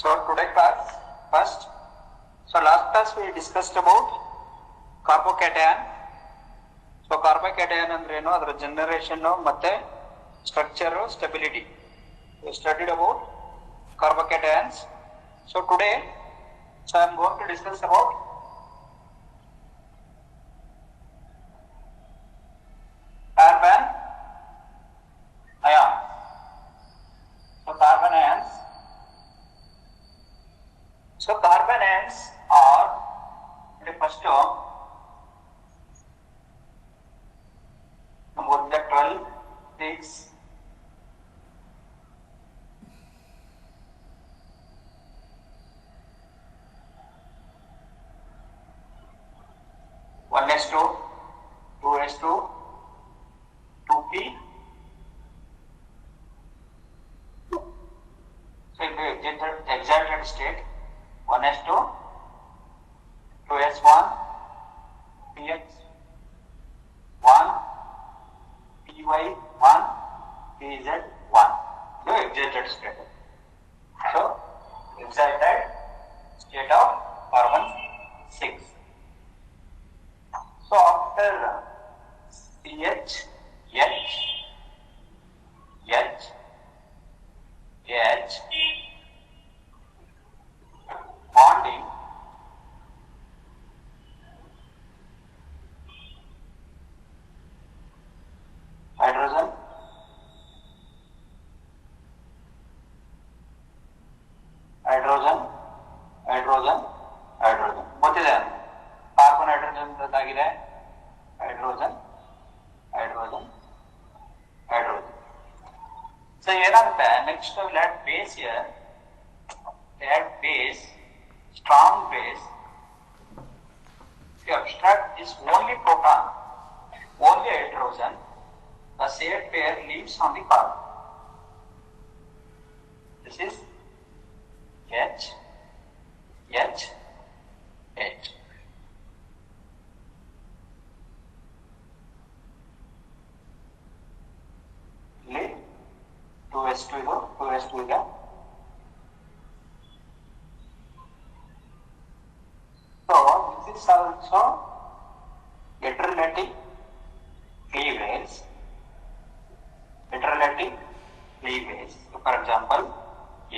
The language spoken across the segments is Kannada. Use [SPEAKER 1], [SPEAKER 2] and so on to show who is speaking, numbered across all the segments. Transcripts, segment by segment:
[SPEAKER 1] So today class first. So last class we discussed about carbocation. So carbocation ಅಂದ್ರೇನು, ಅದರ ಜನರೇಷನ್ ಮತ್ತೆ structure, stability. We studied about carbocations. So today, I am going to discuss about carbon ions. So carbon ions. So carbon ions are the first term. Number 12, 6. One S2, 2S2, 2P. So in the excited state, 1S2, 2S1, PX1, PY1, PZ1. The excited state. So excited state of carbon 6. So after CH, H, H, H, bonding, hydrogen, hydrogen, hydrogen, hydrogen. ಗೊತ್ತಿದೆ, ಕಾರ್ಬನ್ ಹೈಡ್ರೋಜನ್ ಆಗಿದೆ, ಹೈಡ್ರೋಜನ್, ಹೈಡ್ರೋಜನ್, ಹೈಡ್ರೋಜನ್. ಸೊ ಏನಾಗುತ್ತೆ, next we'll add base here. Add base, strong base. If you abstract this only proton, only hydrogen, the shared pair leaves on the carbon. This is H, H, H. ಇಲ್ಲಿ 2s2 ಇದು, 2s2 ಇದೆ. So this is also heterolytic cleavage. Heterolytic cleavage. So for example,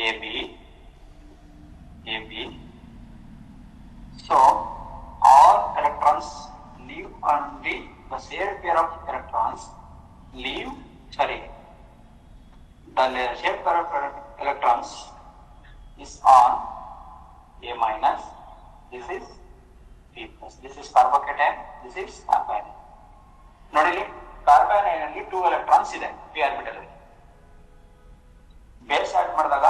[SPEAKER 1] AB, AB. So all electrons leave on the shared pair of electrons leave. Sorry, the shared pair of electrons is on A minus. This is P plus. This is carbocation. This is carbon. ನೋಡಿ, ಕಾರ್ಬನ್ ಅಲ್ಲಿ 2 ಎಲೆಕ್ಟ್ರಾನ್ಸ್ ಇದೆ p ಆರ್ಬಿಟಲ್ ಅಲ್ಲಿ. ಬೇಸ್ ಆಡ್ ಮಾಡಿದಾಗ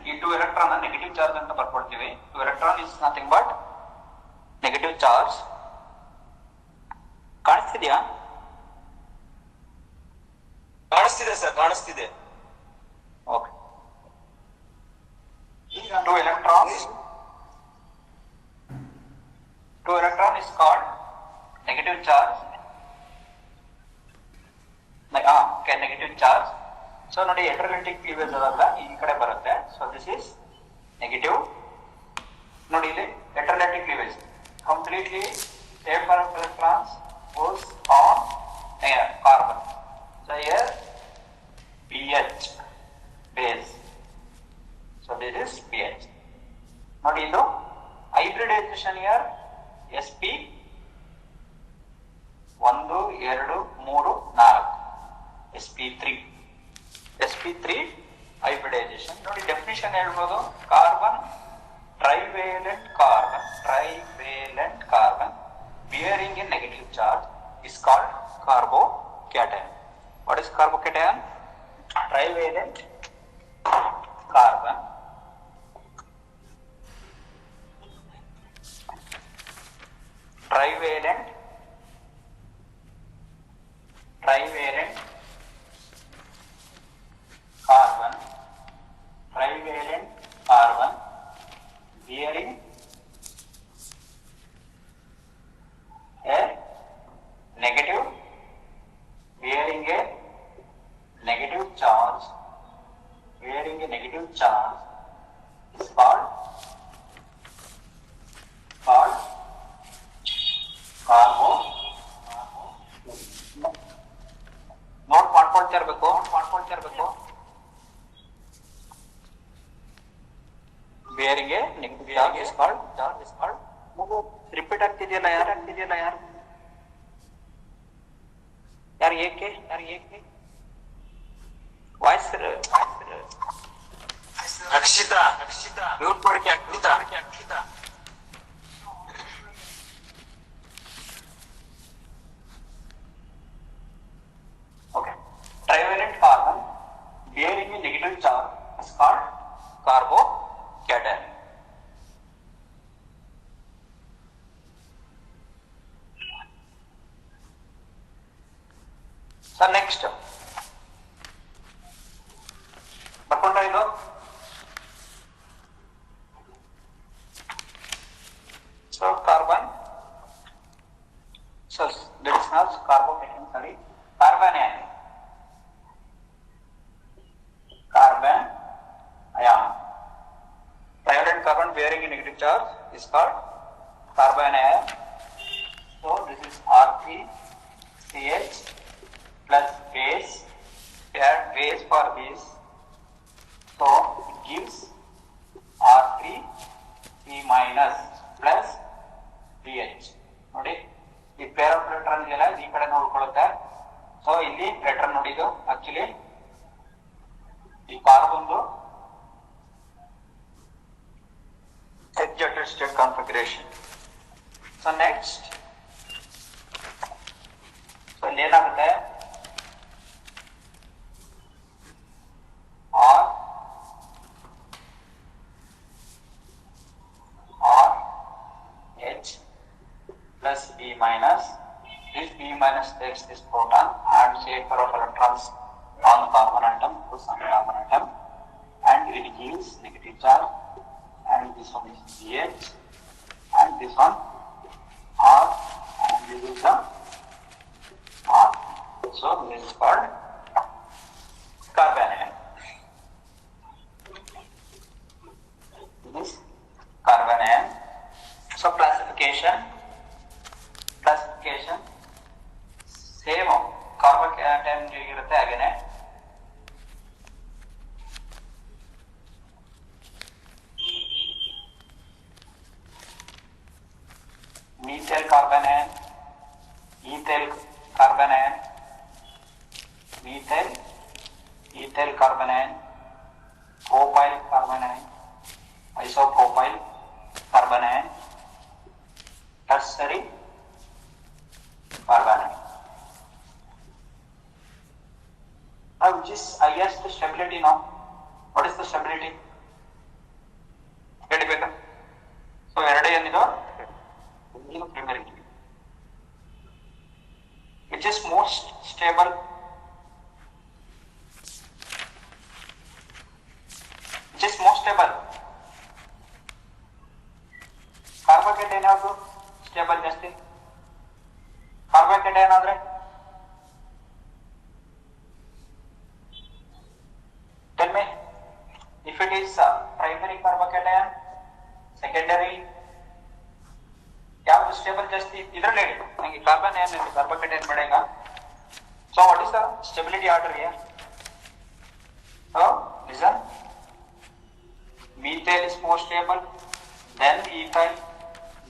[SPEAKER 1] ಈ 2 ಎಲೆಕ್ಟ್ರಾನ್ ನೆಗೆಟಿವ್ ಚಾರ್ಜ್ ಅಂತ ಬರ್ಕೊಳ್ತೀವಿ. 2 electron is nothing but negative charge. ಕಾಣಿಸ್ತಿದ್ಯಾ?
[SPEAKER 2] ಕಾಣಿಸ್ತಿದೆ ಸರ್, ಕಾಣಿಸ್ತಿದೆ.
[SPEAKER 1] Okay. 2 electrons. 2 electron is called negative charge. Okay, negative charge. So ನೋಡಿ, heterolytic cleavage ಆದಾಗ ಈ ಕಡೆ ಬರುತ್ತೆ. So this is negative. ನೋಡಿ ಇಲ್ಲಿ heterolytic cleavage completely shared pair of electrons goes on carbon. So here pH base. So this is pH. ನೋಡಿ ಇದು hybridization here sp 1 2 3 4 sp3 hybridization. ನೋಡಿ ಡೆಫಿನಿಷನ್ ಹೇಳ್ಬೋದು. Carbon trivalent carbon bearing a negative charge is called carbocation. What is carbocation? Trivalent carbon trivalent carbon bearing a negative charge repeat ಆಗ್ತಿದೆಯಲ್ಲ ಯಾರು ಏಕೆ ವಾಯ್ಸ್
[SPEAKER 2] ರಕ್ಷಿತಾ ಮ್ಯೂಟ್ ಮಾಡಿಕೆ Akshita
[SPEAKER 1] okay. Trivalent carbon bearing a negative charge is called carbocation. So next, ಬರ್ಕೊಂಡ್ರ ಇದು so carbon, so that is not carbocation, sorry, carbon ion, trivalent carbon bearing a negative charge is called carbon ion. So this is R3CH plus base, add base for this, so it gives R3C minus plus BH. ನೋಡಿ ಈ ಪೇರ್ ಆಫ್ ಎಲೆಕ್ಟ್ರಾನ್ ಇದೆಯಲ್ಲ ಈ ಕಡೆ ನೋಡ್ಕೊಳ್ಳುತ್ತೆ. ಸೊ ಇಲ್ಲಿ ಎಲೆಕ್ಟ್ರಾನ್ ನೋಡಿ, ಇದು ಆಕ್ಚುಲಿ ಈ ಕಾರ್ಬನ್ದು excited state configuration. So next, so ಇಲ್ಲಿ ಏನಾಗುತ್ತೆ, H plus B minus, this B minus takes this proton and share pair of electrons on the carbon atom to some carbon atom, and it gives negative charge, and this one is BH and this one R, and this is the R. So this is called carbon ion. This carbon ion. So classification same carbon cation ಹೇಗಿರುತ್ತೆ ಹಾಗೇನೆ. methyl carbon ion, ethyl carbon ion, ethyl carbon ion, propyl carbon ion, isopropyl carbon ion, tertiary carbon ion. Now which is highest stability now? What is the stability? ಹೇಳಬೇಕಾ? ಸೊ ಎರಡೇ ಏನಿದು primary. Which is most stable? ಕಾರ್ಬೋಕೇಟೈನ್ ಯಾವುದು ಸ್ಟೇಬಲ್ ಜಾಸ್ತಿ? ಕಾರ್ಬೋಕೇಟೈನ್ ಆದ್ರೆ tell me if it is primary carbocation, secondary, ಯಾವುದು ಸ್ಟೇಬಲ್ ಜಾಸ್ತಿ ಇದರಲ್ಲಿ ಹೇಳಿ ನನಗೆ. ಕಾರ್ಬನ್ ಏನ್ ಕಾರ್ಬೋಕೇಟೈನ್ ಬೇಡ. So what is the stability order here? So listen, methyl is more stable, then ethyl,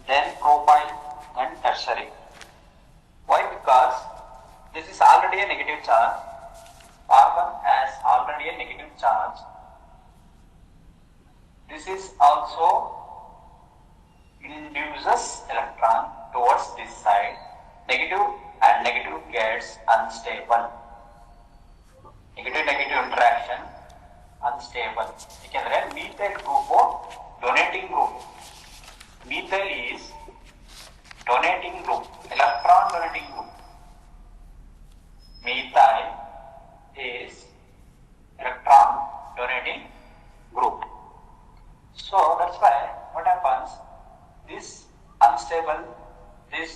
[SPEAKER 1] then propyl, then tertiary. Why? Because this is already a negative charge. Carbon has already a negative charge. This is also induces electron towards this side. Negative and negative gets unstable. Negative interaction unstable. ಯಾಕೆಂದ್ರೆ methyl group donating group. Methyl is donating group, electron donating group. Methyl is electron donating group. So that's why what happens, this unstable, this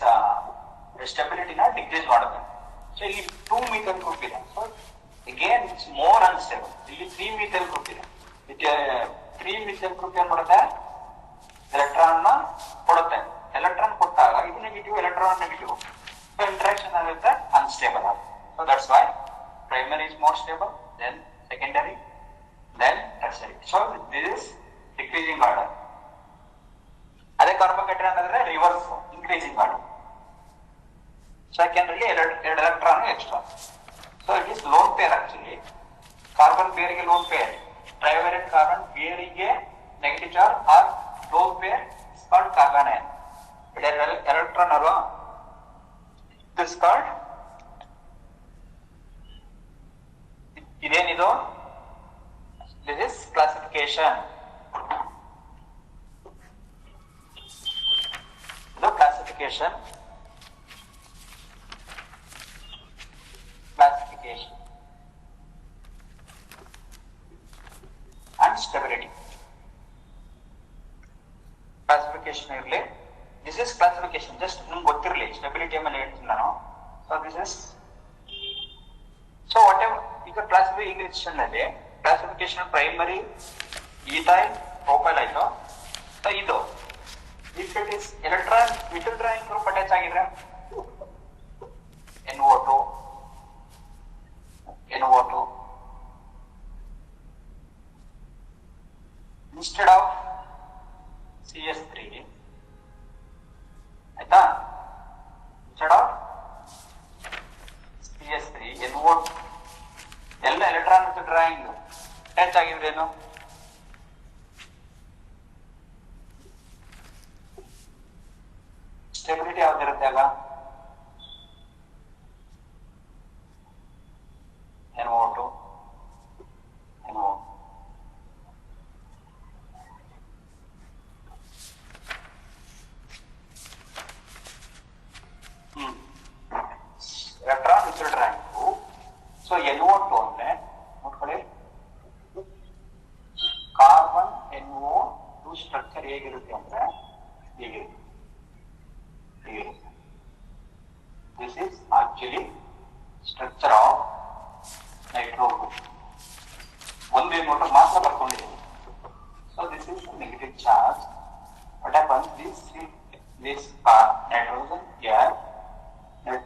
[SPEAKER 1] stability na decrease ಮಾಡುತ್ತೆ. So ಇಲ್ಲಿ 2 methyl group ಇದೆ. So again it's more unstable. ಇಲ್ಲಿ 3 methyl group ಇದೆ. 3 methyl group ಏನು ಮಾಡುತ್ತೆ, ಎಲೆಕ್ಟ್ರಾನ್ ನ ಕೊಡುತ್ತೆ. ಎಲೆಕ್ಟ್ರಾನ್ ಕೊಟ್ಟಾಗ ಇದು negative, electron negative, so interaction ಆಗುತ್ತೆ, ಅನ್ಸ್ಟೇಬಲ್ ಆಗುತ್ತೆ. So that's why primary is more stable, then secondary, then tertiary. So this is decreasing order. increasing ಮಾಡಿ. ಸೆಕೆಂಡ್ರಲ್ಲಿ ಎರಡು electron extra. So it is lone pair actually. Carbon ಪೇರ್ಗೆ ಲೋನ್ ಪೇರ್, ಟ್ರೈವೇಲೆಂಟ್ ಕಾರ್ಬನ್ ಪೇರಿಗೆ negative charge or lone pair is called carbanion. Electron ಅಲ್ವಾ, ದಿಸ್ ಕಾಲ್ಡ್ ಇದೇನಿದು, ದಿಸ್ ಇಸ್ ಕ್ಲಾಸಿಫಿಕೇಶನ್. ಇದು ಕ್ಲಾಸಿಫಿಕೇಶನ್. And stability. Classification ಇರಲಿ, this is classification. Just ನಿಮ್ಗೆ ಗೊತ್ತಿರಲಿ, ಸ್ಟೆಬಿಲಿಟಿ ಮೇಲೆ ಹೇಳ್ತೀನಿ ನಾನು. So this is, so whatever ಈಗ ಕ್ಲಾಸಿಫಿಕೇಶನ್ ಅಲ್ಲಿ ಕ್ಲಾಸಿಫಿಕೇಶನ್ ಪ್ರೈಮರಿ ಈಥೈಲ್ ಪ್ರೊಪೈಲ್ ಆಯ್ತು. ಸೊ ಇದು if it is electron middle drawing group attach ಆಗಿದ್ರೆ NO2 instead of CS3 ಆಯ್ತಾ, instead of CS3 NO2 ಎಲ್ಲ ಎಲೆಕ್ಟ್ರಾನ್ ವಿತ್ ಡ್ರಾಯಿಂಗ್ ಅಟ್ಯಾಚ್ ಆಗಿದ್ರೇನು, ಸ್ಟೆಬಿಲಿಟಿ ಯಾವ್ದಿರುತ್ತೆ ಆಗ, NO2 electron withdrawing. So NO2 ಅಂದ್ರೆ ನೋಡ್ಕೊಳ್ಳಿ, ಕಾರ್ಬನ್ NO2 ಸ್ಟ್ರಕ್ಚರ್ ಹೇಗಿರುತ್ತೆ ಅಂದ್ರೆ ಹೀಗಿರುತ್ತೆ. This is actually structure of nitro group. ಒಂದು NO2 ಮಾತ್ರ ಬರ್ಕೊಂಡಿದ್ದೀನಿ. So this is negative charge. What happens, this nitrogen here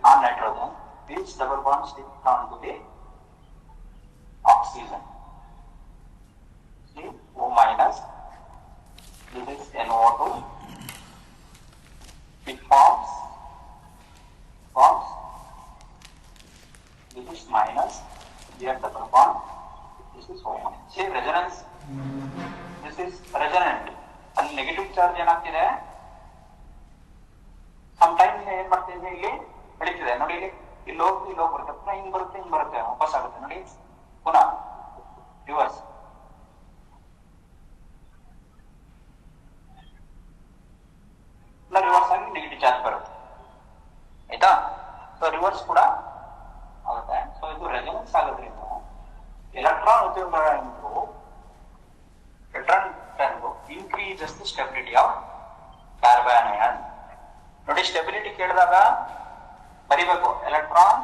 [SPEAKER 1] on nitrogen, these double bonds stick onto the oxygen. See, O minus, this is NO2. It forms, this is minus, here double bond, this is O minus. See resonance, this is resonant. ಅಲ್ಲಿ ನೆಗೆಟಿವ್ ಚಾರ್ಜ್ ಏನಾಗ್ತಿದೆ, ಸಮಟೈಮ್ಸ್ ಏನ್ ಮಾಡ್ತಿದೆ, ಇಲ್ಲಿ ಬೆಳೀತಿದೆ ನೋಡಿ, ಇಲ್ಲಿ ಹೋಗಿ ಬರುತ್ತೆ, ಪುನಃ ಹಿಂಗ್ ಬರುತ್ತೆ ವಾಪಸ್ ಆಗುತ್ತೆ ನೋಡಿ, ಪುನಃ ರಿವರ್ಸ್. ರಿವರ್ಸ್ ಆಗಿ ನೆಗೆಟಿವ್ ಚಾರ್ಜ್ ಬರುತ್ತೆ ಆಯ್ತಾ. ಸೊ ರಿವರ್ಸ್ ಕೂಡ ಆಗುತ್ತೆ. ಸೊ ಇದು ರೆಸೊನೆನ್ಸ್ ಆಗೋದ್ರಿಂದ electron increases the stability of carbon ion. ನೋಡಿ ಸ್ಟೆಬಿಲಿಟಿ ಕೇಳಿದಾಗ ಬರಿಬೇಕು, electron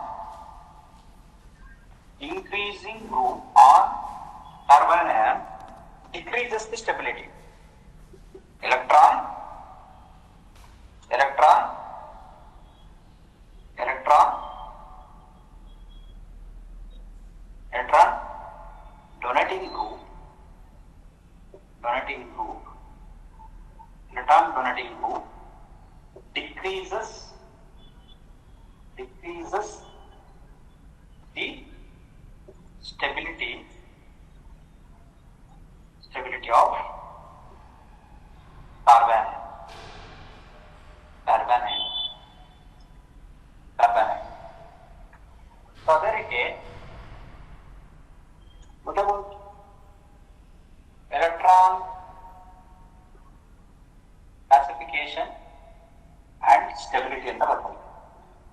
[SPEAKER 1] increasing group on carbon ion decreases the stability. Electron donating group, electron donating group decreases the stability of carbon ion. So ಅದಕ್ಕೆ what about electron classification and stability ಅಂತ ಬರ್ತದೆ.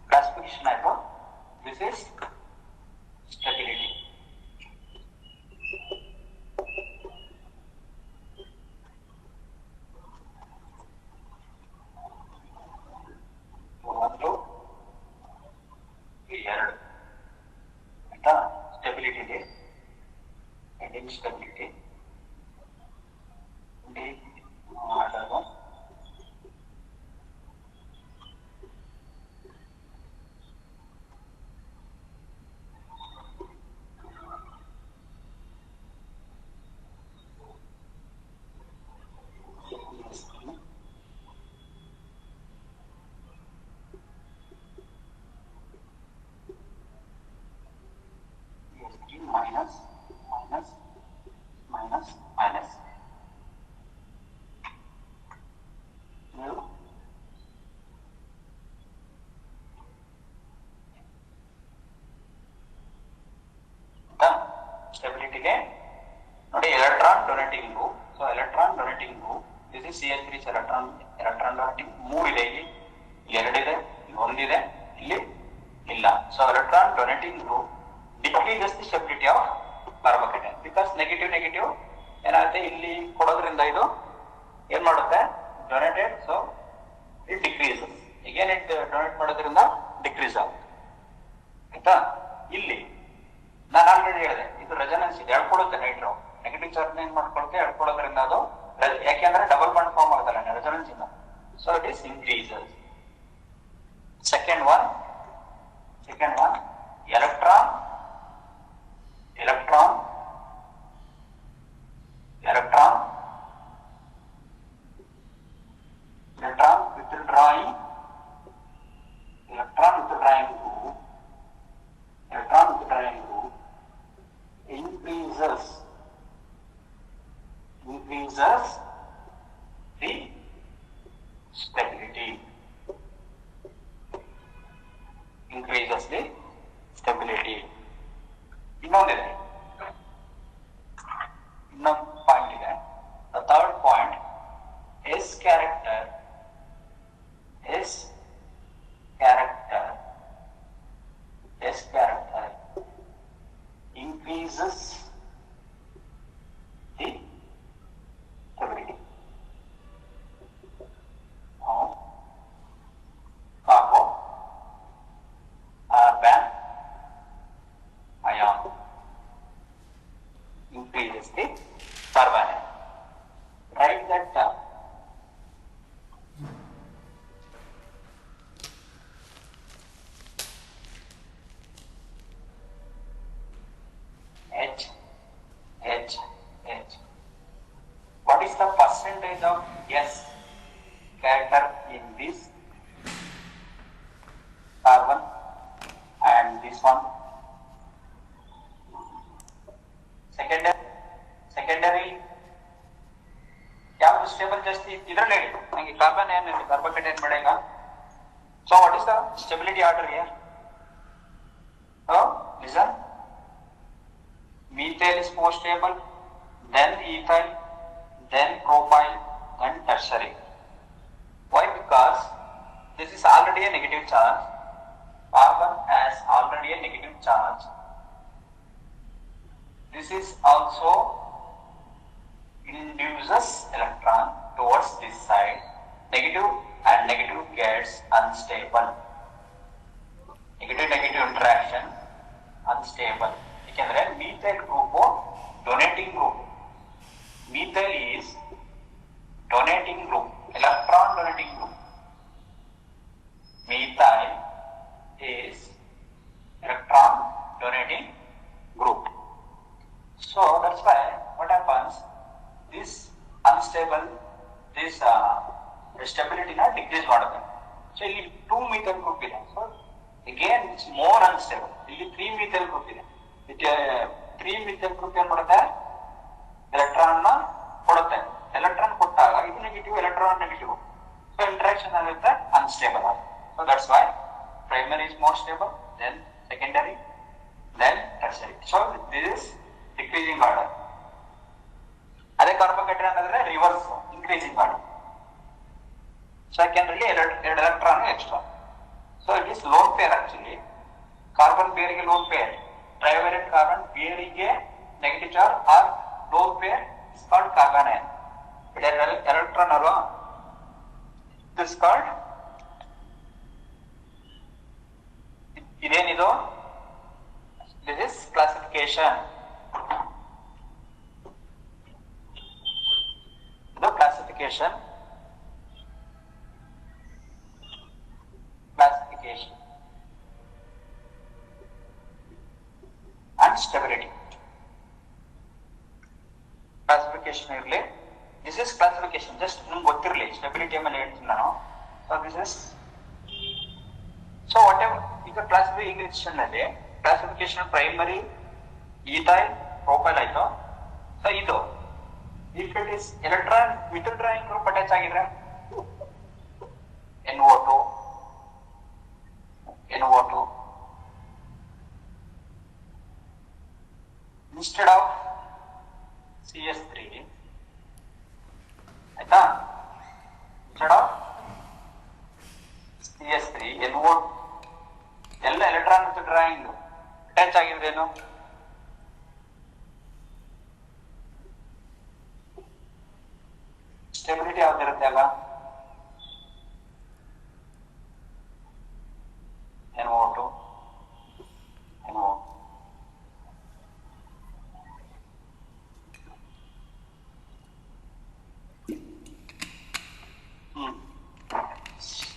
[SPEAKER 1] ಕ್ಲಾಸಿಫಿಕೇಶನ್ ಆಯ್ತು, ದಿಸ್ ಇಸ್ ಸ್ಟೆಬಿಲಿಟಿ. ಒಂದು ಎರಡು ಆಯ್ತಾ, ಸ್ಟೆಬಿಲಿಟಿ ಇದೆ, ಇನ್ಸ್ಟೆಬಿಲಿಟಿ ಮಾಡೋದು. ಸ್ಟೆಬಿಲಿಟಿಗೆ ನೋಡಿ electron donating group. So electron donating group this is CH3 electron donating 3 ಇದೆ, ಇಲ್ಲಿ 2 ಇದೆ, ಇಲ್ಲಿ 1 ಇದೆ, ಇಲ್ಲಿ ಇಲ್ಲ. So electron donating group decreases the stability of carbocation because negative ಏನಾಗುತ್ತೆ ಇಲ್ಲಿ ಕೊಡೋದ್ರಿಂದ ಇದು ಏನ್ ಮಾಡುತ್ತೆ donated. So it decreases again it donate ಮಾಡೋದ್ರಿಂದ ಡಿಕ್ರೀಸ್ ಆಗುತ್ತೆ ಆಯ್ತಾ. ಇಲ್ಲಿ ನಾನು ಆಲ್ರೆಡಿ ಹೇಳಿದೆ ಇದು ರೆಸೊನೆನ್ಸ್ ಇದೆ, ಎಳ್ಕೊಡುತ್ತೆ ನೈಟ್ರೋ ನೆಗೆಟಿವ್ ಚಾರ್ಜ್ ಏನ್ ಮಾಡ್ಕೊಳುತ್ತೆ ಎಳ್ಕೊಳ್ಳೋದ್ರಿಂದ ಅದು ಯಾಕೆಂದ್ರೆ ಡಬಲ್ ಬಾಂಡ್ ಫಾರ್ಮ್ ಆಗುತ್ತಲ್ಲ ರೆಸೊನೆನ್ಸ್ ಇಂದ. So it is increases. Second one electron withdrawing group increases the stability. ಇನ್ನೊಂದು ಪಾಯಿಂಟ್ ಇದೆ. Third point S character increases the stability of carbon ion. Increases the carbon ion. Write that down. H. What is the percentage of S character in this carbon and this one? Secondary ಯಾವ್ದು ಸ್ಟೇಬಲ್ ಜಾಸ್ತಿ ಇದರಲ್ಲಿ ಹೇಳಿ ನಂಗೆ ಕಾರ್ಬನ್ ಏನ್ ಕಾರ್ಬೋಕೇಟೈನ್ ಬೇಡ ಈಗ. So what is the stability order here? listen, methyl is more stable, then ethyl, then propyl, then tertiary. Why? Because this is already a negative charge. Carbon has already a negative charge. This is also induces electron towards this side. Negative and negative gets unstable. Negative interaction unstable. ಯಾಕೆಂದ್ರೆ methyl group donating group. Methyl is donating group, electron donating group. Methyl is electron donating group. So that's why what happens, this unstable, this stability na decrease ಮಾಡುತ್ತೆ. So ಇಲ್ಲಿ 2 methyl group ಇದೆ. So again it's more unstable. ಇಲ್ಲಿ 3 methyl group ಇದೆ. 3 methyl group ಏನು ಮಾಡುತ್ತೆ, ಎಲೆಕ್ಟ್ರಾನ್ ನ ಕೊಡುತ್ತೆ. ಎಲೆಕ್ಟ್ರಾನ್ ಕೊಟ್ಟಾಗ ಇದು negative, electron negative. So interaction ಆಗುತ್ತೆ unstable. So that's why primary is more stable, then secondary, then tertiary. So this is decreasing order. ಅದೇ ಕಾರ್ಬೋಕೇಟೈನ್ ಅಂದ್ರೆ reverse increasing order. Secondarily 2 electron extra. So it is lone pair actually. Carbon ಪೇರಿಗೆ ಲೋನ್ ಪೇರ್, ಟ್ರೈವೇಲೆಂಟ್ ಕಾರ್ಬನ್ ಪೇರಿಗೆ negative charge or lone pair is called carbanion. Electron ಅಲ್ವಾ, ದಿಸ್ ಕಾಲ್ಡ್ ಇದೇನಿದು, ದಿಸ್ ಇಸ್ ಕ್ಲಾಸಿಫಿಕೇಶನ್. ಇದು ಕ್ಲಾಸಿಫಿಕೇಶನ್ and stability. Classification ಇರಲಿ, this is classification, just ನಿಮ್ಗೆ ಗೊತ್ತಿರಲಿ, ಸ್ಟೆಬಿಲಿಟಿ ಮೇಲೆ ಹೇಳ್ತೀನಿ ನಾನು. So this is, so whatever ಈಗ ಕ್ಲಾಸಿಫಿಕೇಶನ್ ನಲ್ಲಿ ಕ್ಲಾಸಿಫಿಕೇಶನ್ ಪ್ರೈಮರಿ ಈಥೈಲ್ ಪ್ರೊಪೈಲ್ ಆಯ್ತು. ಸೊ ಇದು if it is electron withdrawing group attach ಆಗಿದ್ರೆ NO2 instead of CS3 ಆಯ್ತಾ, instead of CS3 NO ಎಲ್ಲ ಎಲೆಕ್ಟ್ರಾನ್ ವಿತ್ ಡ್ರಾಯಿಂಗ್ ಅಟ್ಯಾಚ್ ಆಗಿದ್ರೇನು ಸ್ಟೆಬಿಲಿಟಿ ಯಾವ್ದಿರುತ್ತೆ ಆಗ NO2 NO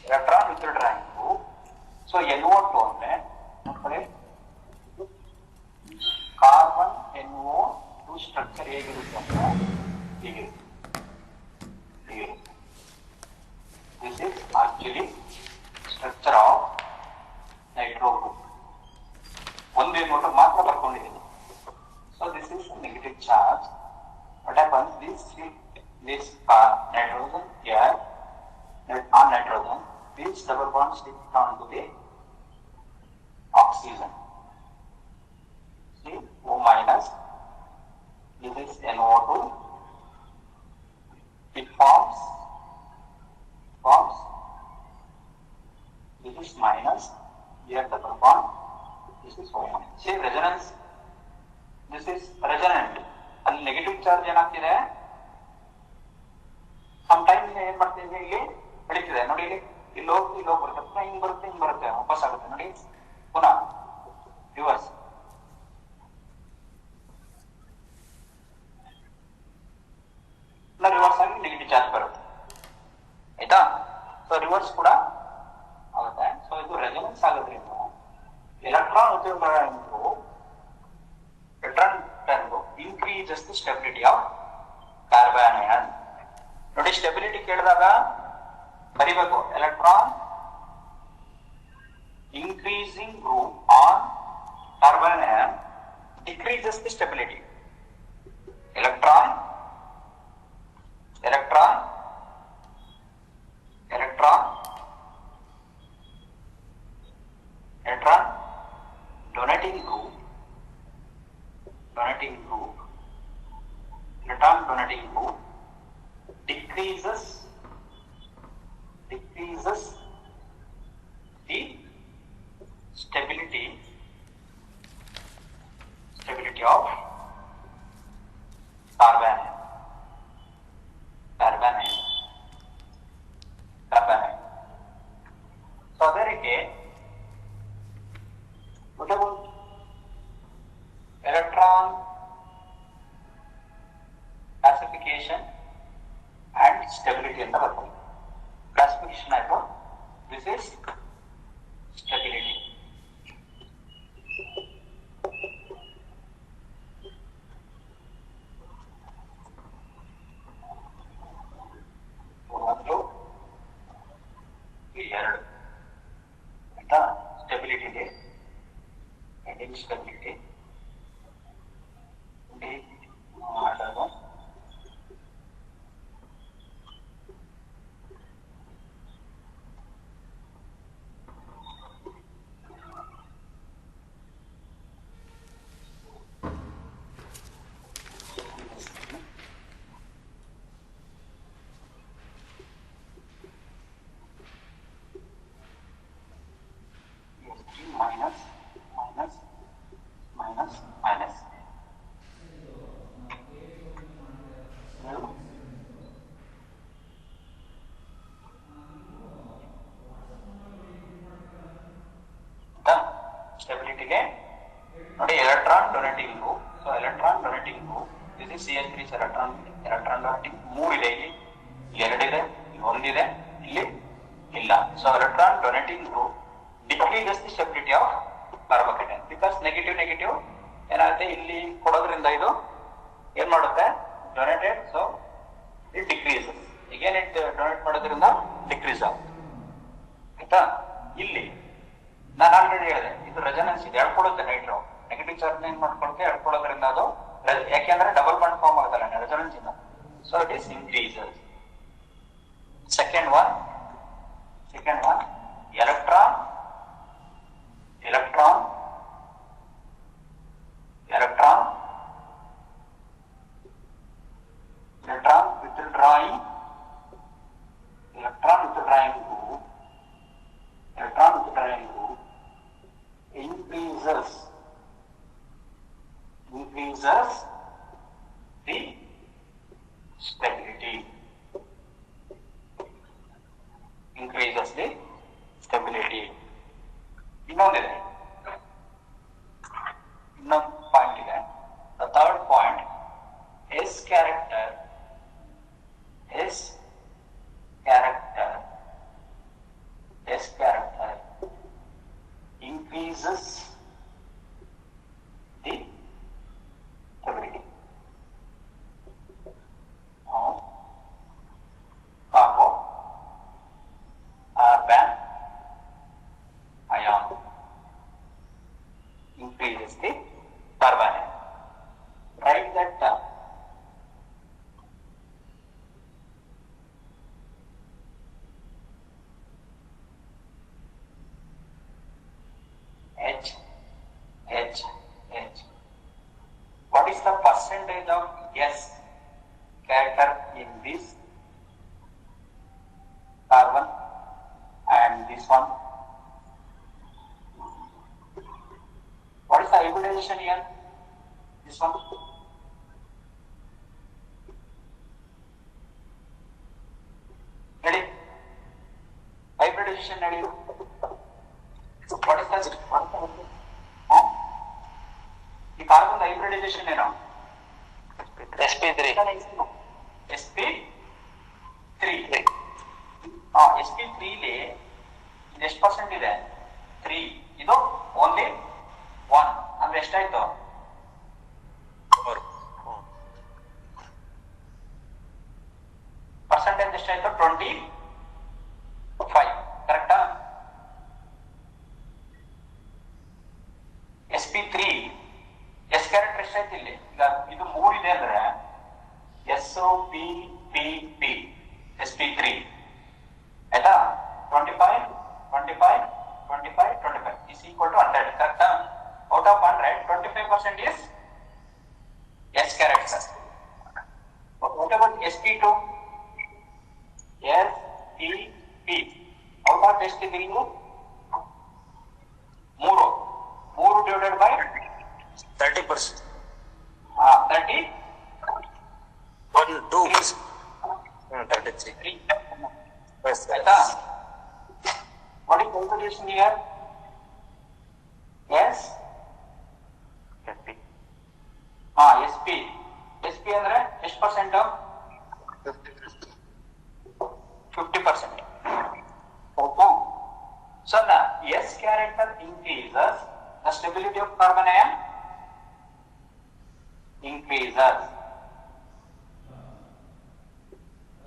[SPEAKER 1] electron withdrawing. So NO2 ಅಂದ್ರೆ ನೋಡ್ಕೊಳ್ಳಿ, ಕಾರ್ಬನ್ NO2 ಸ್ಟ್ರಕ್ಚರ್ ಹೇಗಿರುತ್ತೆ ಅಂದ್ರೆ ಹೀಗಿರುತ್ತೆ. This is actually structure of nitro group. ಒಂದು NO2 ಮಾತ್ರ ಬರ್ಕೊಂಡಿದ್ದೀನಿ. So this is a negative charge. What happens? This nitrogen here on nitrogen, this double bond sticks onto the oxygen. See, O minus. This is NO2. It forms. This is minus. Here double bond. This is O minus. See resonance. This is resonant. ಅಲ್ಲಿ ನೆಗೆಟಿವ್ ಚಾರ್ಜ್ ಏನಾಗ್ತಿದೆ, ಸಮ್ ಟೈಮ್ ಏನ್ ಮಾಡ್ತೀವಿ, ಇಲ್ಲಿ ಬೆಳೀತಿದೆ ನೋಡಿ, ಇಲ್ಲಿ ಹೋಗಿ ಬರುತ್ತೆ, ಪುನಃ ಹಿಂಗ್ ಬರುತ್ತೆ ವಾಪಸ್ ಆಗುತ್ತೆ ನೋಡಿ, ಪುನಃ ರಿವರ್ಸ್. ರಿವರ್ಸ್ ಆಗಿ ನೆಗೆಟಿವ್ ಚಾರ್ಜ್ ಬರುತ್ತೆ ಆಯ್ತಾ. ಸೊ ರಿವರ್ಸ್ ಕೂಡ ಆಗುತ್ತೆ. ಸೊ ಇದು ರೆಸೊನೆನ್ಸ್ ಆಗೋದ್ರಿಂದ electron increases the stability of carbon ion. ನೋಡಿ ಸ್ಟೆಬಿಲಿಟಿ ಕೇಳಿದಾಗ ಬರಿಬೇಕು, electron increasing group on carbon ion decreases the stability. Electron donating group, electron donating group decreases the stability of carbon ion. So ಅದಕ್ಕೆ what about electron classification and stability ಅಂತ ಬರ್ತದೆ. ಕ್ಲಾಸಿಫಿಕೇಶನ್ ಆಯ್ತು, ದಿಸ್ ಇಸ್ ಸ್ಟೆಬಿಲಿಟಿ. ಒಂದು ಎರಡು ಆಯ್ತಾ, ಸ್ಟೆಬಿಲಿಟಿ ಇದೆ, ಸ್ಟೆಬಿಲಿಟಿ ಮಾಡೋದು. minus ಸ್ಟೆಬಿಲಿಟಿಗೆ ನೋಡಿ, electron donating group. So electron donating group this is CH3 electron donating 3 ಇದೆ, ಇಲ್ಲಿ 2 ಇದೆ, ಇಲ್ಲಿ 1 ಇದೆ, ಇಲ್ಲಿ ಇಲ್ಲ. So electron donating group decreases the stability of carbocation because negative ಏನಾಗುತ್ತೆ, ಇಲ್ಲಿ ಕೊಡೋದ್ರಿಂದ ಇದು ಏನ್ ಮಾಡುತ್ತೆ, donated. So it decreases again, it donate ಮಾಡೋದ್ರಿಂದ ಡಿಕ್ರೀಸ್ ಆಗುತ್ತೆ ಆಯ್ತಾ. ಇಲ್ಲಿ ನಾನು ಆಲ್ರೆಡಿ ಹೇಳಿದೆ, ಇದು ರೆಸೊನೆನ್ಸ್ ಇದೆ, ಎಳ್ಕೊಳ್ಳುತ್ತೆ ನೈಟ್ರೋ ನೆಗೆಟಿವ್ ಚಾರ್ಜ್ ಏನ್ ಮಾಡ್ಕೊಳುತ್ತೆ, ಎಳ್ಕೊಳ್ಳೋದ್ರಿಂದ ಅದು ಯಾಕೆಂದ್ರೆ ಡಬಲ್ ಬಾಂಡ್ ಫಾರ್ಮ್ ಆಗುತ್ತಲ್ಲ ರೆಸೊನೆನ್ಸ್ ಇಂದ. So it is increases. Second one electron this one. What is the hybridization here? This one. Ready? Hybridization ready? What is that? Huh? The carbon hybridization ಏನು?
[SPEAKER 2] sp3
[SPEAKER 1] sp3 sp3 ಲಿ ಎಷ್ಟು ಪರ್ಸೆಂಟ್ ಇದೆ? 3. ಇದು ಓನ್ಲಿ 1 ಅಂದ್ರೆ ಎಷ್ಟಾಯ್ತು? ಪರ್ಸೆಂಟೇಜ್ ಎಷ್ಟಾಯ್ತು? 25. ಕರೆಕ್ಟಾ? sp3 ಎಸ್ ಕ್ಯಾರೆಕ್ಟರ್ ಎಷ್ಟಾಯ್ತು ಇಲ್ಲಿ? ಈಗ ಇದು 3 ಇದೆ ಅಂದ್ರೆ SOPPP sp3 ಆಯ್ತಾ? 25 25 25 25 is equal to 100. ಕರೆಕ್ಟಾ? out of 100 25% is S character. What about sp2? SPP out of sp3 3 divided by
[SPEAKER 2] 30%.
[SPEAKER 1] 30
[SPEAKER 2] 1 2%. 33. Yes,
[SPEAKER 1] ಆಯ್ತಾ? What is calculation here? Yes
[SPEAKER 2] SP
[SPEAKER 1] SP ಅಂದ್ರೆ ಎಷ್ಟು percent? 50%. Okay. So the S character increases, the stability of carbon ion increases.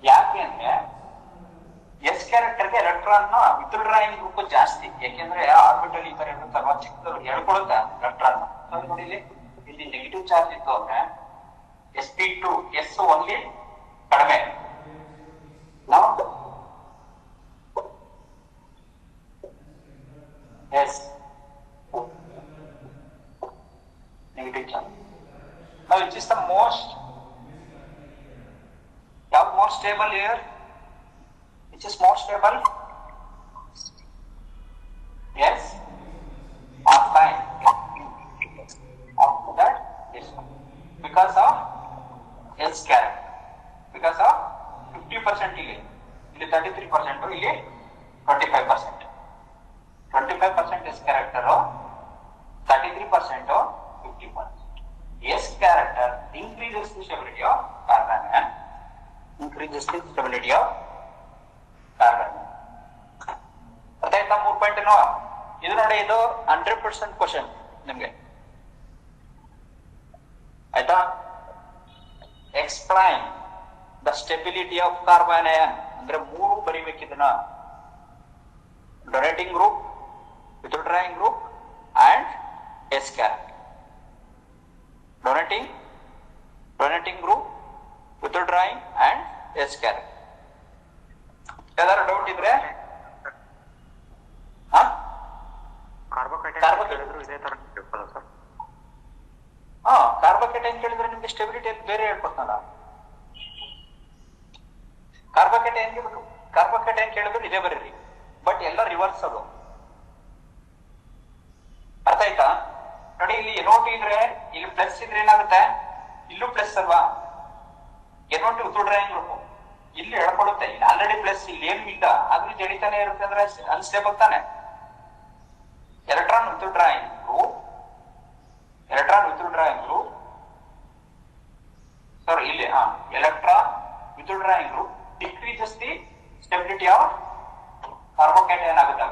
[SPEAKER 1] ಯಾಕೆ ಅಂದ್ರೆ ಎಸ್ ಕ್ಯಾರೆಕ್ಟರ್ಗೆ ಎಲೆಕ್ಟ್ರಾನ್ ವಿತ್ಡ್ರಾಯಿಂಗ್ ಗ್ರೂಪ್ ಜಾಸ್ತಿ. ಯಾಕೆಂದ್ರೆ ಆರ್ಬಿಟಲ್ ಈ ತರ ಇರುತ್ತಲ್ವಾ, ಚಿಕ್ಕದು ಎಳ್ಕೊಳುತ್ತೆ ಎಲೆಕ್ಟ್ರಾನ್. ನೋಡಿ ಇಲ್ಲಿ ನೆಗೆಟಿವ್ ಚಾರ್ಜ್ ಇತ್ತು ಅಂದ್ರೆ sp2 S ಓನ್ಲಿ ಕಡಿಮೆ. ನಾವು S negative charge. Now which is the most stable here? Which is more stable? Yes or fine? After that this one. Because of S character. Because of 50% ಇಲ್ಲಿ 33%, ಇಲ್ಲಿ 25%. 25% S character, 33%, 50%. S character increases the stability of carbon and increases the stability of carbon. ಅರ್ಥ ಆಯ್ತಾ? 3 ಪಾಯಿಂಟ್ ಏನೋ ಇದು ನೋಡಿ, ಇದು 100% ಕ್ವಶನ್ ನಿಮ್ಗೆ. ಆಯ್ತಾ? Explain the stability of carbanion ಅಂದ್ರೆ 3 ಬರಿಬೇಕು ಇದನ್ನ. Donating group, withdrawing group and S character. donating group, withdrawing and S character. ಯಾವ್ದಾದ್ರು ಡೌಟ್ ಇದ್ರೆ
[SPEAKER 2] ಕಾರ್ಬೋಕೇಟೈನ್ ಇದೇ ತರ ಹೇಳ್ಕೊಳ್ಳೋ ಸರ್.
[SPEAKER 1] ಕಾರ್ಬೋಕೇಟೈನ್ ಕೇಳಿದ್ರೆ ನಿಮ್ಗೆ ಸ್ಟೆಬಿಲಿಟಿ ಬೇರೆ ಹೇಳ್ಕೊಡ್ತಾನ. ಕಾರ್ಬೋಕೇಟೈನ್ ಕೇಳಿದ್ರೆ ಇದೇ ಬರೀರಿ, ಬಟ್ ಎಲ್ಲ ರಿವರ್ಸ್ ಅದು. ಅರ್ಥ ಆಯ್ತಾ? ನೋಡಿ ಇಲ್ಲಿ NO2 ಇದ್ರೆ ಇಲ್ಲಿ ಪ್ಲಸ್ ಇದ್ರೆ ಏನಾಗುತ್ತೆ? ಇಲ್ಲೂ ಪ್ಲಸ್ ಅಲ್ವಾ? NO2 ವಿತ್ಡ್ರಾಯಿಂಗ್ ಗ್ರೂಪ್ ಇಲ್ಲಿ ಹೇಳ್ಕೊಡುತ್ತೆ. ಇಲ್ಲಿ ಆಲ್ರೆಡಿ ಪ್ಲಸ್, ಇಲ್ಲಿ ಏನು ಇಲ್ಲ ಆದ್ರೂ ಜಡಿತಾನೆ ಇರುತ್ತೆ ಅಂದ್ರೆ ಅನ್ಸ್ಟೇಬಲ್ ತಾನೆ. ಎಲೆಕ್ಟ್ರಾನ್ ವಿತ್ಡ್ರಾಯಿಂಗ್ ಗ್ರೂಪ್ ಸಾರಿ ಇಲ್ಲಿ electron withdrawing group decreases the stability of carbocation ಆಗುತ್ತೆ.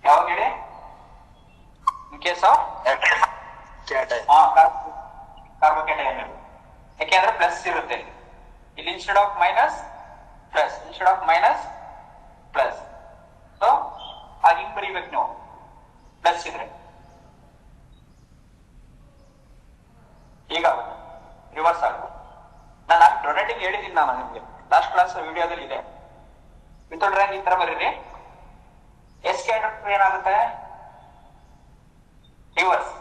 [SPEAKER 1] ಯಾವಾಗ ಹೇಳಿ? In case of carbocation. ಯಾಕೆಂದ್ರೆ ಪ್ಲಸ್ ಇರುತ್ತೆ ಇಲ್ಲಿ, instead of minus plus. So ಹಾಗೆ ಹಿಂಗ್ ಬರೀಬೇಕು ನೀವು, ಪ್ಲಸ್ ಇದ್ರೆ. ಈಗ ರಿವರ್ಸ್ ಆಗುತ್ತೆ. ನಾನು ಡೊನೇಟಿಂಗ್ ಹೇಳಿದ್ದೀನಿ ನಾನು ನಿಮ್ಗೆ, ಲಾಸ್ಟ್ ಕ್ಲಾಸ್ ವಿಡಿಯೋದಲ್ಲಿ ಇದೆ. ವಿತ್ಡ್ರಾಯಿಂಗ್ ಈ ತರ ಬರೀರಿ. ಎಸ್ ಕ್ಯಾರೆಕ್ಟರ್ ಏನಾಗುತ್ತೆ? ರಿವರ್ಸ್.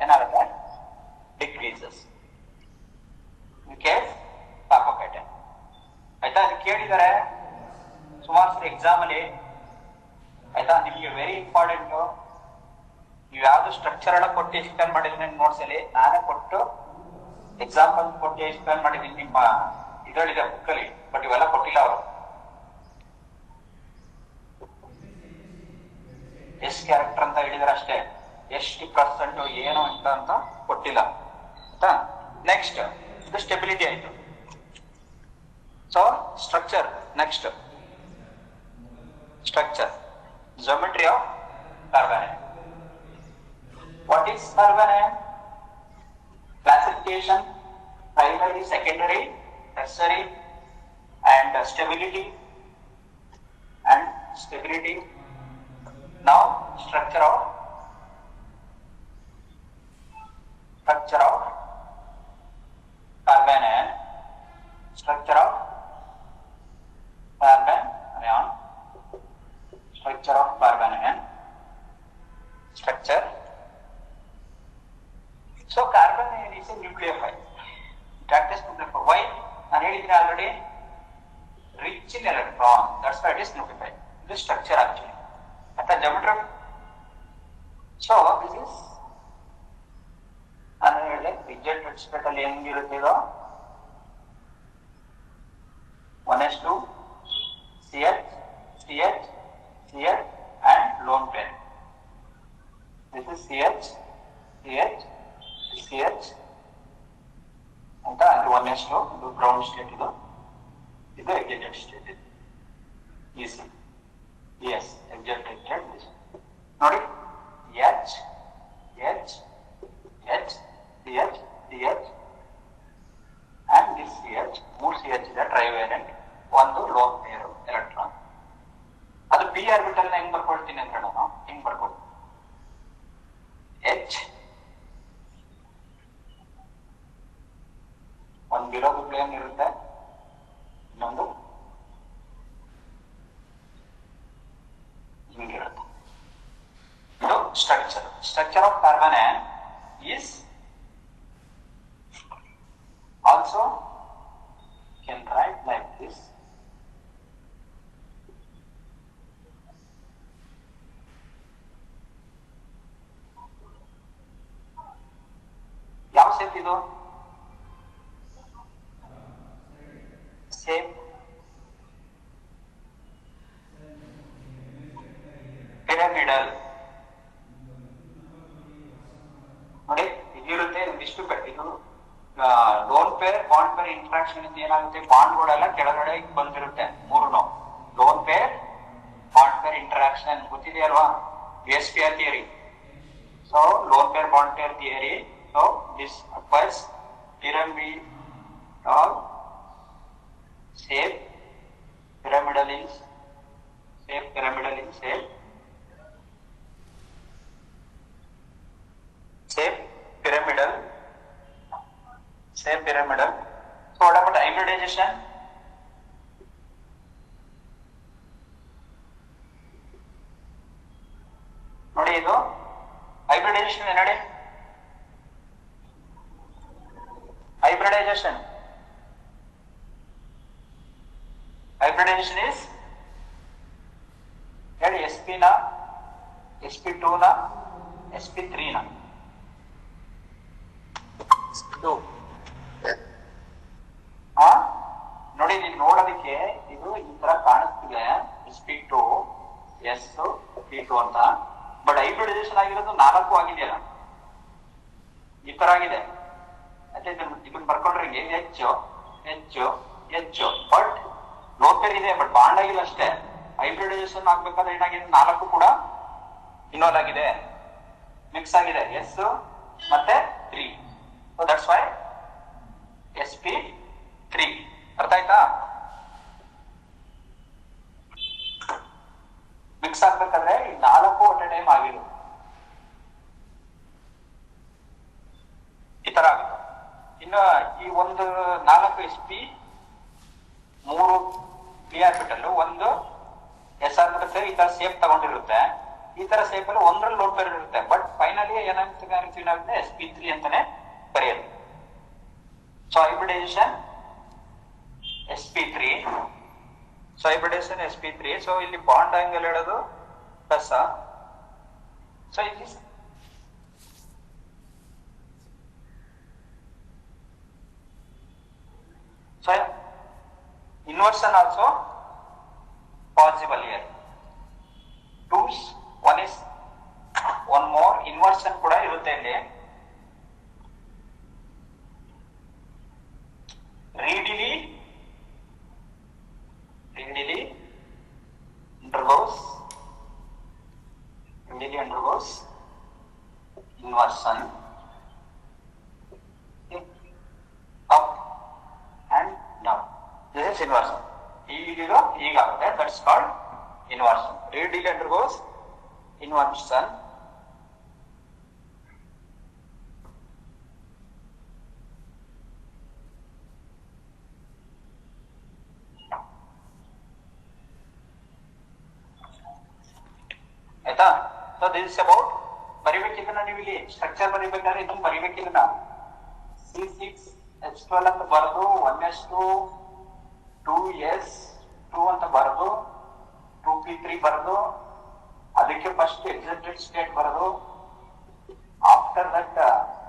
[SPEAKER 1] ಏನಾಗುತ್ತೆ? ಡಿಕ್ರೀಸಸ್. ಇನ್ ಕೇಸ್ ಕೇಳಿದ್ದಾರೆ ಸುಮಾರು ಸರಿ ಎಕ್ಸಾಮ್ ಅಲ್ಲಿ, ಆಯ್ತಾ? ನಿಮ್ಗೆ ವೆರಿ ಇಂಪಾರ್ಟೆಂಟ್. ನೀವು ಯಾವ್ದು ಸ್ಟ್ರಕ್ಚರ್ ಎಲ್ಲ ಕೊಟ್ಟು ಎಕ್ಸ್ಪ್ಲೇನ್ ಮಾಡಿದ್ರೆ ನೋಟ್ಸ್ ಅಲ್ಲಿ ನಾನೇ ಕೊಟ್ಟು ಎಕ್ಸಾಂಪಲ್ ಕೊಟ್ಟು ಎಕ್ಸ್ಪ್ಲೇನ್ ಮಾಡಿದೀನಿ ನಿಮ್ಮ ಇದರಲ್ಲಿದೆ ಬುಕ್ ಅಲ್ಲಿ, ಬಟ್ ಇವೆಲ್ಲ ಕೊಟ್ಟಿಲ್ಲ ಅವರು. ಎಷ್ಟು ಕ್ಯಾರೆಕ್ಟರ್ ಅಂತ ಹೇಳಿದಾರೆ ಅಷ್ಟೇ, ಎಷ್ಟು ಪರ್ಸೆಂಟ್ ಏನು ಅಂತ ಕೊಟ್ಟಿಲ್ಲ, ಆಯ್ತಾ? ನೆಕ್ಸ್ಟ್ ಇದು ಸ್ಟೆಬಿಲಿಟಿ ಆಯ್ತು. So structure, next structure, geometry of carbon. What is carbon? Classification, primary, secondary, tertiary, and stability. Now structure of carbon and structure of carbon ion. Structure of carbon ion. Structure. So carbon is a nucleophile. It acts as nucleophile. Why? I ಹೇಳಿದ್ದೀನಿ already. Rich in electron. That's why it is nucleophile. This structure actually. At the geometry. So this is ನಾನು ಹೇಳಿದೆ rigid spectral ಅಲ್ಲಿ ಹೆಂಗಿರುತ್ತೋ 1s2 CH and lone pair. This is CH ಅಂತ ಅದು 1s2, ಇದು ground state, ಇದು excited state. easy. Yes, excited. ನೋಡಿ H and this CH, ಮೂರು CH ಇದೆ ಟ್ರೈವೇಲೆಂಟ್, ಒಂದು ಲೋನ್ ಪೇರ್ ಎಲೆಕ್ಟ್ರಾನ್. ಅದು ಪಿ ಆರ್ಬಿಟಲ್ ಹೆಂಗ್ ಬರ್ಕೊಳ್ತೀನಿ ಅಂತ ಹೇಳೋಣ, ಹಿಂಗ್ ಬರ್ಕೊಳ್ತೀನಿ. H ಒಂದು ಇರೋದು ಪ್ಲೇನ್ ಇರುತ್ತೆ, ಇನ್ನೊಂದು ಹಿಂಗಿರುತ್ತೆ. ಇದು structure of carbon is also can write like this. ಯಾವ ಶೇಪ್ ಇದು? Shape pyramidal. ನೋಡಿ ಇದಿರುತ್ತೆ, ಇಷ್ಟು ಇದು lone pair bond pair interaction ಇಂದ ಏನಾಗುತ್ತೆ, ಬಾಂಡ್ಗಳೆಲ್ಲ ಕೆಳಗಡೆ ಬಂದಿರುತ್ತೆ ಮೂರು. Lone pair bond pair interaction ಗೊತ್ತಿದೆಯಲ್ವಾ, SPR theory. So lone pair bond pair theory. So this acquires pyramidal shape, pyramidal in shape, pyramidal. So what about hybridization? ನೋಡಿ ಇದು ಹೈಬ್ರಿಡೈಸೇಷನ್ ನೋಡಿ, hybridization is ಹೇಳಿ sp ನ sp2 ನ sp3 ನ ನೋಡಿ, ನೀವು ನೋಡೋದಕ್ಕೆ ಇದು ಈ ತರ ಕಾಣಿಸ್ತಿದೆ sp2 sp2 ಅಂತ, ಬಟ್ ಹೈಬ್ರಿಡೈಸೇಷನ್ ಆಗಿರೋದು 4 ಆಗಿದೆಯಲ್ಲ, ಈ ತರ ಆಗಿದೆ. ಇದನ್ನ ಬರ್ಕೊಂಡ್ರೆ H ಬಟ್ ಲೋನ್ ಪೇರ್ ಇದೆ, ಬಟ್ ಬಾಂಡ್ ಆಗಿಲ್ಲ ಅಷ್ಟೇ. ಹೈಬ್ರಿಡೈಸೇಷನ್ ಆಗ್ಬೇಕಾದ್ರೆ ಏನಾಗಿದೆ, 4 ಕೂಡ ಇನ್ವಾಲ್ವ್ ಆಗಿದೆ, ಮಿಕ್ಸ್ ಆಗಿದೆ, S ಮತ್ತೆ 3. So that's why sp3. ಅರ್ಥ ಆಯ್ತಾ? ಮಿಕ್ಸ್ ಆಗ್ಬೇಕಾದ್ರೆ ಈ 4 ಅಟ್ ಎ ಟೈಮ್ ಆಗಿರೋದು ಈ ತರ ಆಗುತ್ತೆ. ಇನ್ನು ಈ ಒಂದು 4 sp, 3 p ಆರ್ಬಿಟಲ್, ಒಂದು s ಆರ್ಬಿಟಲ್ ಈ ತರ ಸೇಪ್ ತಗೊಂಡಿರುತ್ತೆ. ಈ ತರ ಸೇಪ್ ಅಲ್ಲಿ ಒಂದ್ರಲ್ಲಿ ಲೋಡ್ ಪೇರ್ ಇರುತ್ತೆ, ಬಟ್ ಫೈನಲಿ ಏನಾಗುತ್ತೆ sp3 ಅಂತಾನೆ ಕರೆಯೋದು. So hybridisation sp3 so hybridisation sp3. So ಇಲ್ಲಿ ಬಾಂಡ್ ಆಂಗಲ್ ಹೇಳೋದು ಪ್ಲಸ್. ಸೊ ಇಲ್ಲಿ so inversion also possible here. One more inversion ಕೂಡ ಇರುತ್ತೆ ಇಲ್ಲಿ. readily undergoes inversion up and down. This is inversion. ಹೀಗಾಗುತ್ತೆ. That's called inversion. readily undergoes inversion. ಆಯ್ತಾ? ಸೊ ದಿಸ್ ಇಸ್ ಅಬೌಟ್ ಬರಿಬೇಕಿಲ್ಲ. ನೀವು ಇಲ್ಲಿ ಸ್ಟ್ರಕ್ಚರ್ ಬರಿಬೇಕಾದ್ರೆ ಇದನ್ನು ಬರಿಬೇಕಿಲ್ಲ. C6H12 ಅಂತ ಬರೆದು 1s2 2s2 ಅಂತ ಬರೆದು 2p3 ಬರೆದು ಅದಕ್ಕೆ ಫಸ್ಟ್ ಎಕ್ಸಿಟೆಡ್ ಸ್ಟೇಟ್ ಬರೆದು ಆಫ್ಟರ್ ದಟ್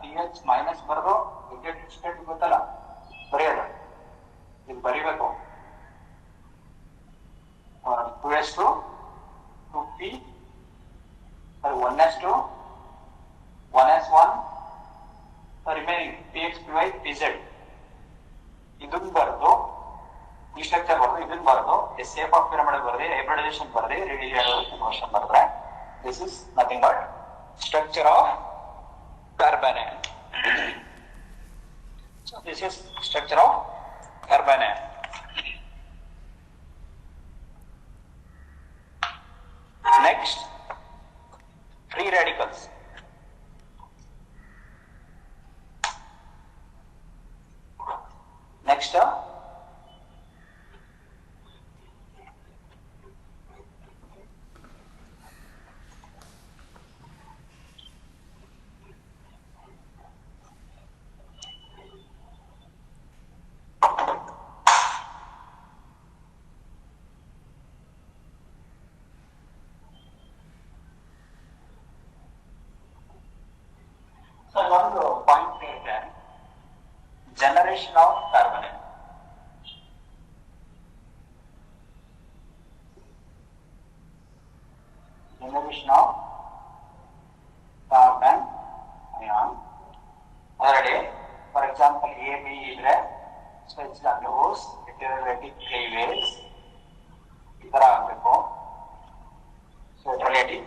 [SPEAKER 1] CH ಮೈನಸ್ ಬರೆದು ಎಕ್ಸಿಟೆಡ್ ಸ್ಟೇಟ್ ಗೊತ್ತಲ್ಲ ಬರೆಯೋದು. ಇದು ಬರಿಬೇಕು. 2s2 2p 1s2 1s1 remaining px py pz ಇದನ್ನ ಬರೆದು ಈ ಸ್ಟ್ರಕ್ಚರ್ ಬರೆದು ಇದನ್ನ ಬರೆದು ಶೇಪ್ ಆಫ್ ಪಿರಮಿಡ್ ಬರೆದು ಹೈಬ್ರಿಡೈಸೇಷನ್ ಬರೆದು ರೇಡಿಯೇಷನ್ ಬರೆದ್ರೆ this is nothing but structure of carbonate. So this is structure of carbonate. Next free radicals. Next ಒಂದು ಪಾಯಿಂಟ್ ಇದೆ, generation of carbonate. Generation of carbanion ಅದರಲ್ಲಿ ಫಾರ್ ಎಕ್ಸಾಂಪಲ್ AB ಇದ್ರೆ so it's undergoes heterolytic cleavage ಈ ತರ ಆಗಬೇಕು. So heterolytic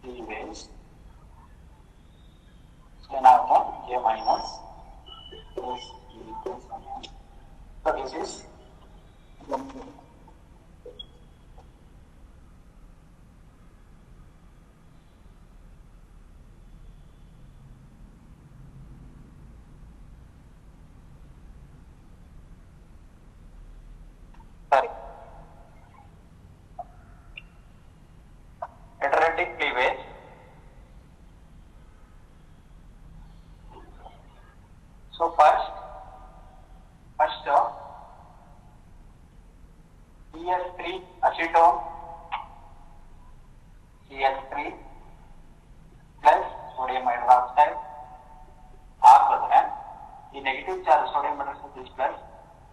[SPEAKER 1] cleavage. So now K minus is equals to 1. So this is heterolytic cleavage. So first CH3 acetone CH3 plus sodium hydroxide ಹಾಕಿದ್ರೆ ಈ negative charge sodium hydroxide plus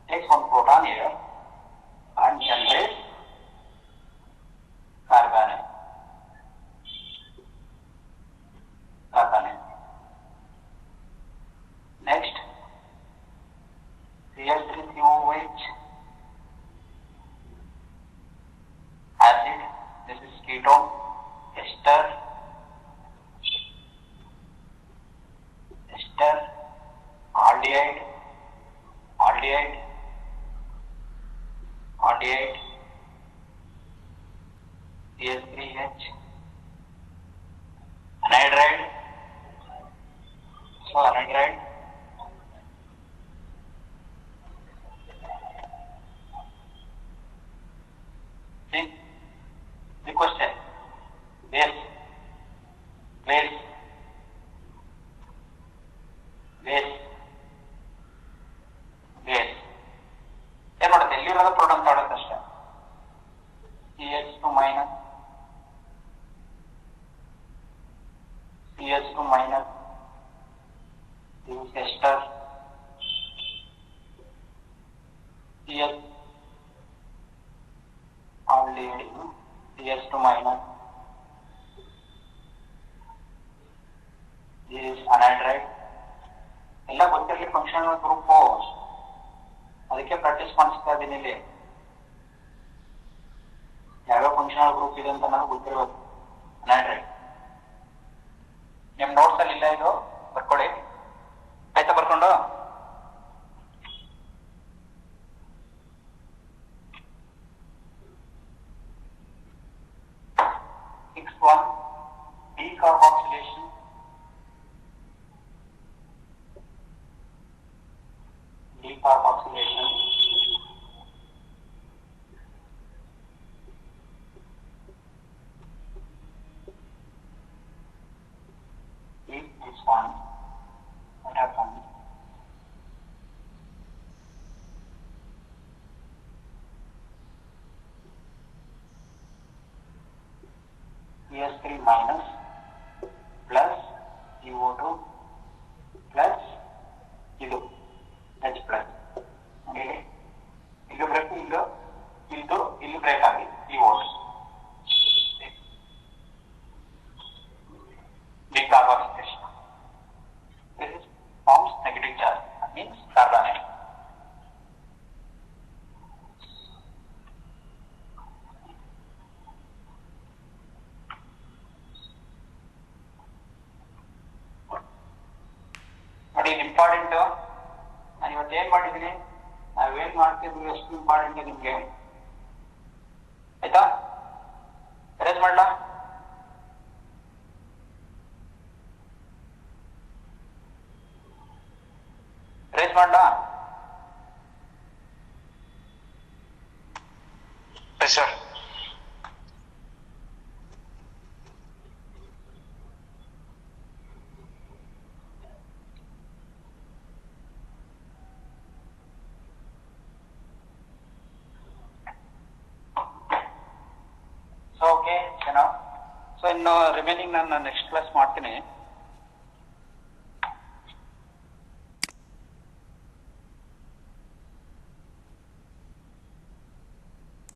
[SPEAKER 1] takes one proton here and generates carbonate. Next, CH3COOH acid. This is ketone, ester, aldehyde, CH3H, anhydride. So anhydride. See the question. Base. use ester CH aldehyde CH2 minus. This is anhydride. ಎಲ್ಲ ಗೊತ್ತಿರಲಿ ಫಂಕ್ಷನಲ್ ಗ್ರೂಪ್, ಅದಕ್ಕೆ ಪ್ರಾಕ್ಟೀಸ್ ಮಾಡಿಸ್ತಾ ಇದ್ದೀನಿ. ಇಲ್ಲಿ ಯಾವ್ಯಾವ ಫಂಕ್ಷನಲ್ ಗ್ರೂಪ್ ಇದೆ ಅಂತ ನನಗೆ ಗೊತ್ತಿರಬೇಕು. ಅನಹೈಡ್ರೈಡ್ ನಿಮ್ ನೋಟ್ಸ್ ಅಲ್ಲಿ ಇಲ್ಲ, ಇದು ಬರ್ಕೊಳ್ಳಿ. ಆಯ್ತಾ? ಬರ್ಕೊಂಡು decarboxylation, decarboxylation, if this one, what happens? ES3 minus plus CO2 plus ಇದು H plus. ಇಲ್ಲಿ ಬ್ರೇಕ್, ಇಲ್ಲಿ ಬ್ರೇಕ್ ಆಗಿ CO2 decarboxylation. This is forms negative charge, that means carbonate. ನೋಡಿ, ಇಂಪಾರ್ಟೆಂಟ್. ನಾನು ಇವತ್ತು ಏನ್ ಮಾಡಿದ್ದೀನಿ, ನಾವೇನ್ ಮಾಡ್ತಿದ್ವಿ ಎಷ್ಟು ಇಂಪಾರ್ಟೆಂಟ್ ನಿಮ್ಗೆ. ಆಯ್ತಾ? ಅರೇಂಜ್ ಮಾಡ್ಲಾ? ಅರೇಂಜ್ ಮಾಡ್ಲಾ?
[SPEAKER 2] ಸರ್.
[SPEAKER 1] ಸೊ ಓಕೆ, ಏನೋ. ಸೊ ಇನ್ನು ರಿಮೈನಿಂಗ್ ನಾನು ನೆಕ್ಸ್ಟ್ ಕ್ಲಾಸ್ ಮಾಡ್ತೀನಿ.